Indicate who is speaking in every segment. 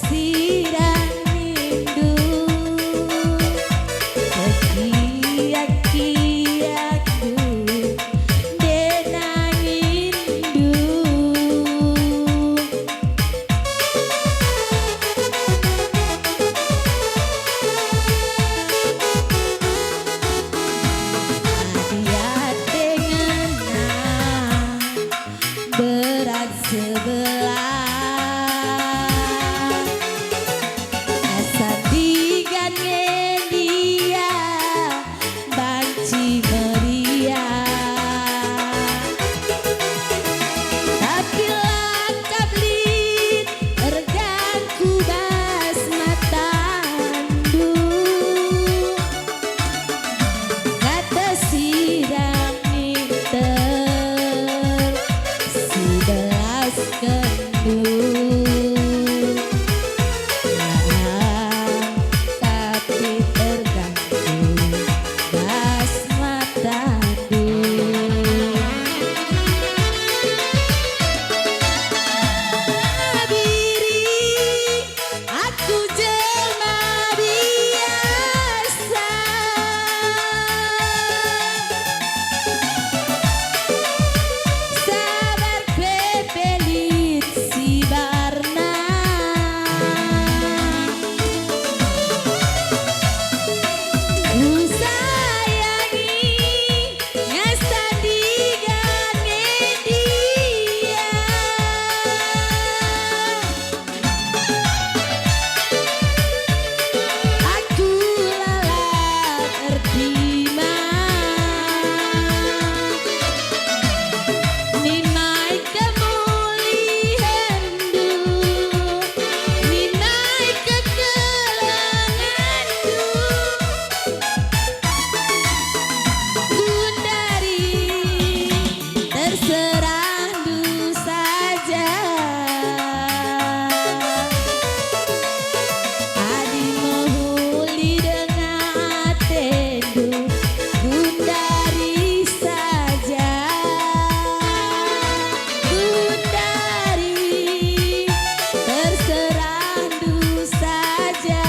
Speaker 1: tersirat rindu Sekiak-kiakku denang rindu Hadiah dengan berat sebelah Asa digan ngedia banci meriah Tapi langkap lin erganku bas matandu Kata sidang ninter sebelas kendu Tapi terganggu bas matandu Diri aku jelma biasa Sabar pepelit si barna Ku sayangi ngasta digan ngedia Aku lalat erdima Ninai kemuliaan du Ninai kekelangan du Gundari terserah du saja Adi mohuli dengan tendu Gundari saja Gundari terserah du saja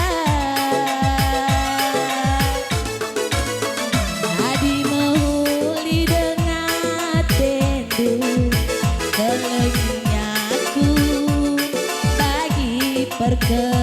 Speaker 1: Adi mohuli dengan tendu Telingaku bagi perkara